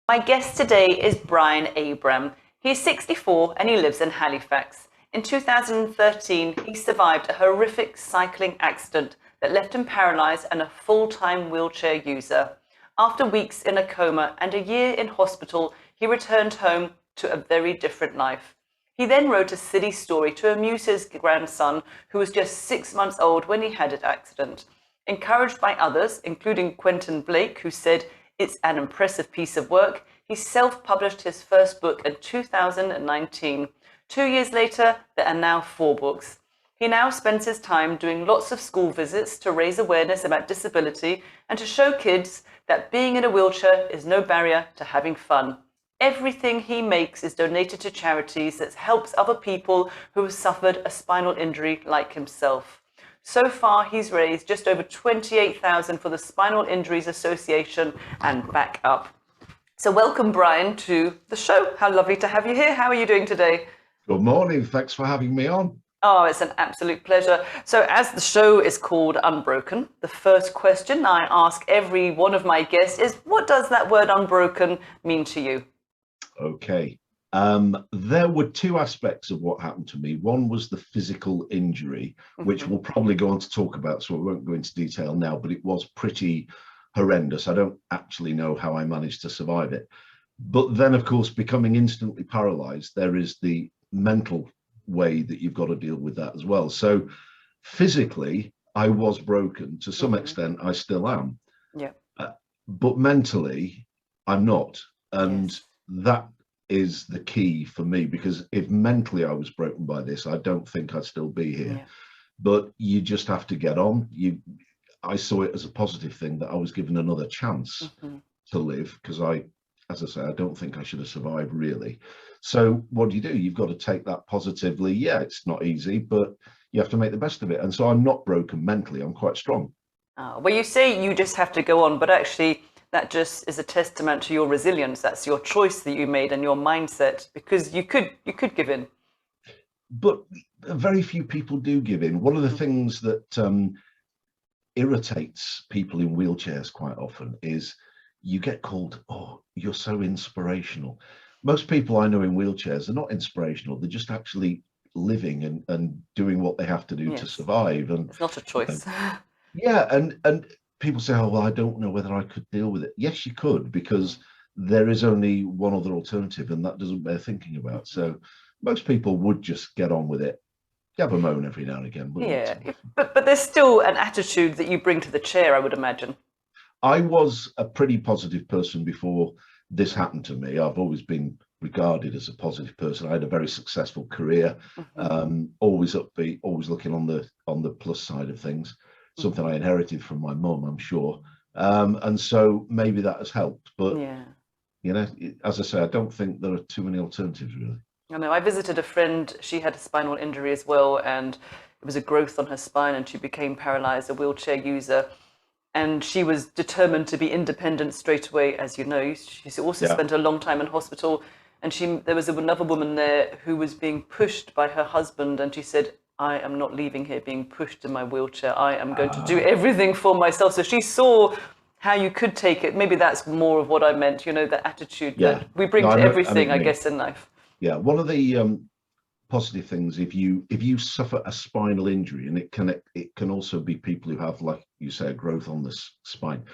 My guest today is Brian Abram. He's 64 and he lives in Halifax. In 2013, he survived a horrific cycling accident that left him paralysed and a full-time wheelchair user. After weeks in a coma and a year in hospital, he returned home to a very different life. He then wrote a silly story to amuse his grandson, who was just 6 months old when he had an accident. Encouraged by others, including Madeleine Black, who said it's an impressive piece of work, he self-published his first book in 2019. 2 years later, there are now 4 books. He now spends his time doing lots of school visits to raise awareness about disability and to show kids that being in a wheelchair is no barrier to having fun. Everything he makes is donated to charities that helps other people who have suffered a spinal injury like himself. So far, he's raised just over $28,000 for the Spinal Injuries Association and back up. So welcome, Brian, to the show. How lovely to have you here. How are you doing today? Good morning. Thanks for having me on. Oh, it's an absolute pleasure. So as the show is called Unbroken, the first question I ask every one of my guests is, what does that word unbroken mean to you? Okay. There were two aspects of what happened to me. One was the physical injury, which we'll probably go on to talk about, so I won't go into detail now, but it was pretty horrendous. I don't actually know how I managed to survive it. But then, of course, becoming instantly paralyzed, there is the mental way that you've got to deal with that as well. So physically, I was broken. To some extent, I still am. Yeah. But mentally, I'm not. And Yes. that is the key for me, because if mentally I was broken by this, I don't think I'd still be here. Yeah. But you just have to get on. I saw it as a positive thing that I was given another chance to live, because as I say, I don't think I should have survived really. So what do? You've got to take that positively. Yeah, it's not easy, but you have to make the best of it. And so I'm not broken mentally. I'm quite strong. Well, you say you just have to go on, but actually that just is a testament to your resilience. That's your choice that you made and your mindset, because you could give in. But very few people do give in. One of the things that irritates people in wheelchairs quite often is you get called, oh, you're so inspirational. Most people I know in wheelchairs are not inspirational. They're just actually living and doing what they have to do to Yes. survive. And It's not a you know, choice. yeah, and people say, oh, well, I don't know whether I could deal with it. Yes, you could, because there is only one other alternative, and that doesn't bear thinking about. So most people would just get on with it. You have a moan every now and again, but not Yeah, too often. but there's still an attitude that you bring to the chair, I would imagine. I was a pretty positive person before this happened to me. I've always been regarded as a positive person. I had a very successful career, always upbeat, always looking on the plus side of things. Something I inherited from my mum, I'm sure, and so maybe that has helped. But Yeah. as I say, I don't think there are too many alternatives really. I know. I visited a friend. She had a spinal injury as well, and it was a growth on her spine, and she became paralyzed, a wheelchair user. And she was determined to be independent straight away, as you know. She also Yeah. spent a long time in hospital, and there was another woman there who was being pushed by her husband, and she said, I am not leaving here being pushed in my wheelchair. I am going to do everything for myself. So she saw how you could take it. Maybe that's more of what I meant, the attitude Yeah. that we bring No, to I know what everything, you I mean. guess, in life. Yeah. One of the positive things, if you suffer a spinal injury, and it can also be people who have, like you say, a growth on the spine.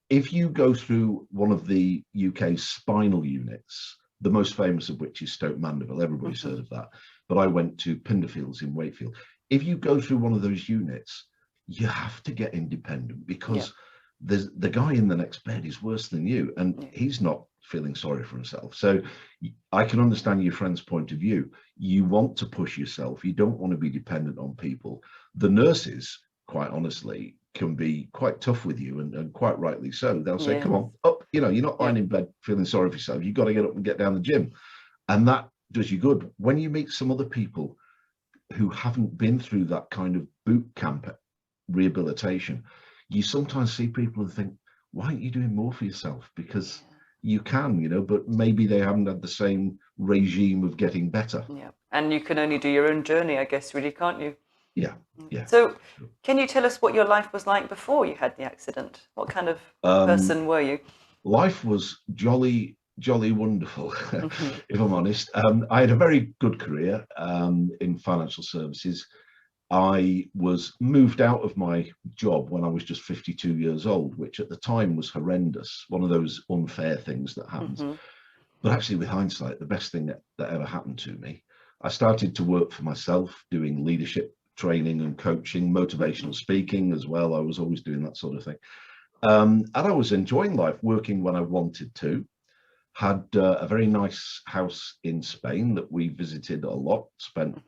If you go through one of the UK's spinal units, the most famous of which is Stoke Mandeville, everybody's heard of that, but I went to Pinderfields in Wakefield. If you go through one of those units, you have to get independent, Yeah. because the guy in the next bed is worse than you, and Yeah. he's not feeling sorry for himself. So I can understand your friend's point of view. You want to push yourself. You don't want to be dependent on people. The nurses, quite honestly, can be quite tough with you, and quite rightly so. They'll say, Yeah. come on up, you're not Yeah. lying in bed feeling sorry for yourself. You've got to get up and get down the gym. And that does you good. When you meet some other people who haven't been through that kind of boot camp rehabilitation, you sometimes see people and think, why aren't you doing more for yourself? Because you can, but maybe they haven't had the same regime of getting better. Yeah. And you can only do your own journey, I guess, really, can't you? Yeah, yeah. So, can you tell us what your life was like before you had the accident? What kind of Um, person were you? Life was jolly, jolly wonderful, if I'm honest. I had a very good career in financial services. I was moved out of my job when I was just 52 years old, which at the time was horrendous, one of those unfair things that happens. But actually, with hindsight, the best thing that ever happened to me, I started to work for myself, doing leadership training and coaching, motivational speaking as well. I was always doing that sort of thing. And I was enjoying life, working when I wanted to. Had a very nice house in Spain that we visited a lot, spent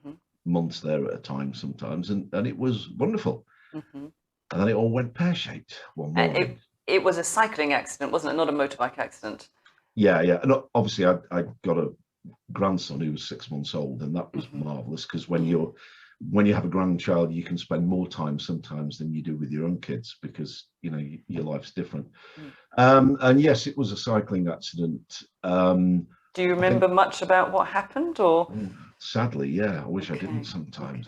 months there at a time sometimes, and it was wonderful. And then it all went pear-shaped one morning. It was a cycling accident, wasn't it? Not a motorbike accident. Yeah. And obviously I got a grandson who was 6 months old, and that was marvelous, because when you have a grandchild, you can spend more time sometimes than you do with your own kids, because your life's different. And yes, it was a cycling accident. Do you remember much about what happened, or? Sadly, yeah. I wish I didn't sometimes.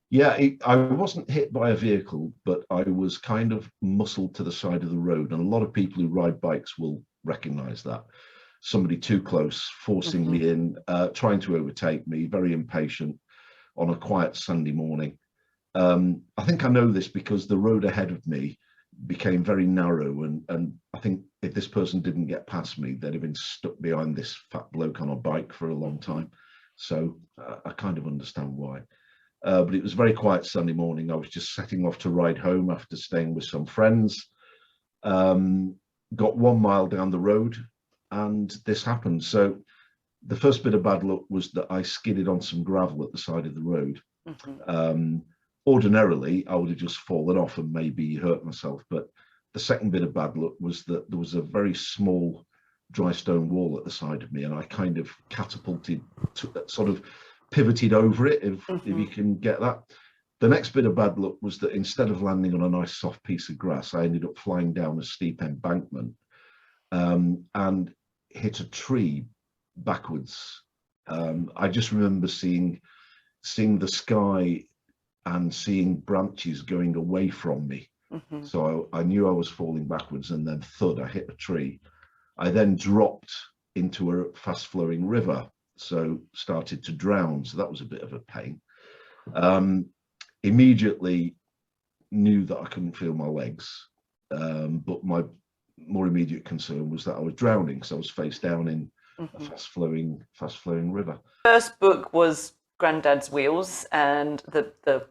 Yeah, I wasn't hit by a vehicle, but I was kind of muscled to the side of the road. And a lot of people who ride bikes will recognize that. Somebody too close, forcing me in, trying to overtake me, very impatient on a quiet Sunday morning. I think I know this because the road ahead of me became very narrow, and I think if this person didn't get past me, they'd have been stuck behind this fat bloke on a bike for a long time. So I kind of understand why. But it was a very quiet Sunday morning. I was just setting off to ride home after staying with some friends. Got 1 mile down the road, and this happened. So the first bit of bad luck was that I skidded on some gravel at the side of the road. Ordinarily, I would have just fallen off and maybe hurt myself. But the second bit of bad luck was that there was a very small dry stone wall at the side of me, and I kind of catapulted, sort of pivoted over it, if you can get that. The next bit of bad luck was that instead of landing on a nice soft piece of grass, I ended up flying down a steep embankment and hit a tree backwards. I just remember seeing the sky and seeing branches going away from me. So I knew I was falling backwards, and then thud, I hit a tree. I then dropped into a fast flowing river, so started to drown. So that was a bit of a pain. Immediately knew that I couldn't feel my legs. But my more immediate concern was that I was drowning, because I was face down in a fast flowing river. First book was Grandad's Wheels, and the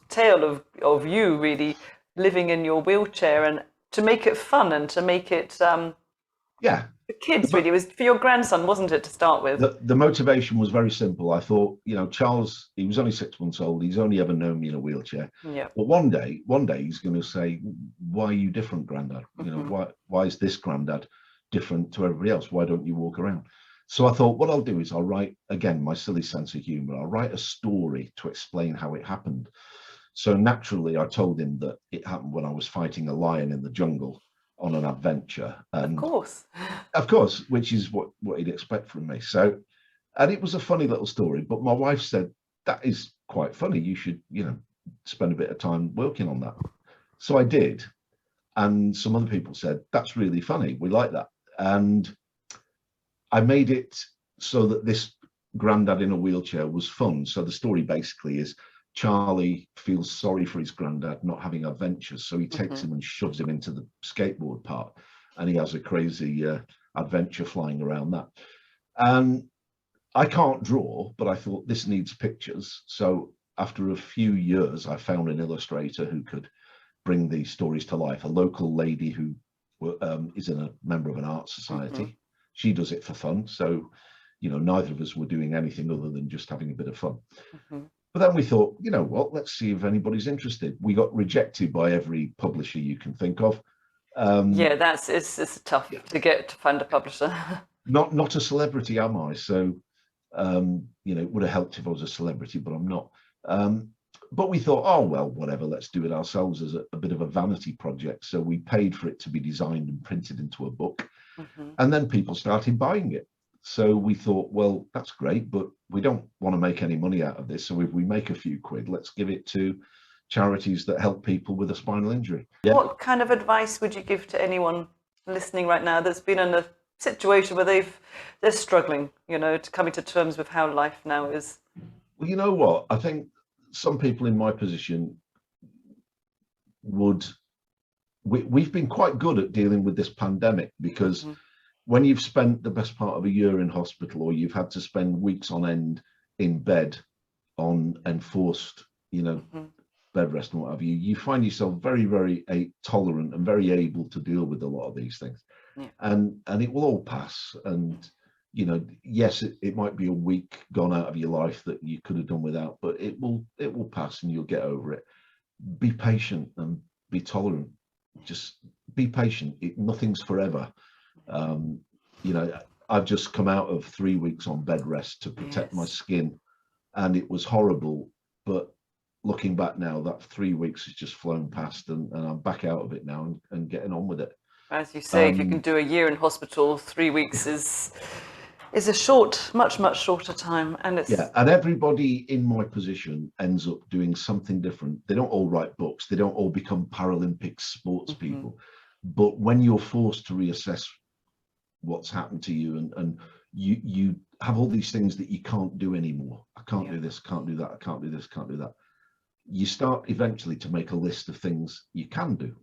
tale of you really living in your wheelchair, and to make it fun and to make it for kids, really. It was for your grandson, wasn't it, to start with? The motivation was very simple. I thought, Charles, he was only 6 months old. He's only ever known me in a wheelchair. Yeah. But one day he's going to say, "Why are you different, Grandad? Why is this Grandad different to everybody else? Why don't you walk around?" So I thought, what I'll do is I'll write, again, my silly sense of humor. I'll write a story to explain how it happened. So naturally, I told him that it happened when I was fighting a lion in the jungle on an adventure. And of course, which is what he'd expect from me. So, and it was a funny little story, but my wife said, "That is quite funny. You should, spend a bit of time working on that." So I did. And some other people said, "That's really funny. We like that." And I made it so that this Grandad in a wheelchair was fun. So the story basically is Charlie feels sorry for his granddad not having adventures, so he takes him and shoves him into the skateboard park, and he has a crazy adventure flying around that. And I can't draw, but I thought this needs pictures. So after a few years, I found an illustrator who could bring these stories to life, a local lady who is a member of an art society. She does it for fun. So, neither of us were doing anything other than just having a bit of fun. But then we thought, what, let's see if anybody's interested. We got rejected by every publisher you can think of. It's tough to find a publisher. Not a celebrity, am I? So, it would have helped if I was a celebrity, but I'm not. But we thought, oh, well, whatever, let's do it ourselves as a bit of a vanity project. So we paid for it to be designed and printed into a book. And then people started buying it. So we thought, well, that's great, but we don't want to make any money out of this. So if we make a few quid, let's give it to charities that help people with a spinal injury. What kind of advice would you give to anyone listening right now that's been in a situation where they're struggling, you know, to coming to terms with how life now is. Well, you know what? I think some people in my position would. We've been quite good at dealing with this pandemic, because when you've spent the best part of a year in hospital, or you've had to spend weeks on end in bed on enforced, you know, bed rest and what have you, you find yourself very, very tolerant and very able to deal with a lot of these things. Yeah. And it will all pass. And, you know, yes, it might be a week gone out of your life that you could have done without, but it will pass and you'll get over it. Be patient and be tolerant. Just be patient. Nothing's forever. You know, I've just come out of 3 weeks on bed rest to protect my skin, and it was horrible. But looking back now, that 3 weeks has just flown past, and I'm back out of it now and getting on with it. As you say, if you can do a year in hospital, 3 weeks is a short, much shorter time. And it's and everybody in my position ends up doing something different. They don't all write books, they don't all become Paralympic sports people, but when you're forced to reassess what's happened to you, and you have all these things that you can't do anymore. I can't do this, can't do that, I can't do this, can't do that. You start eventually to make a list of things you can do.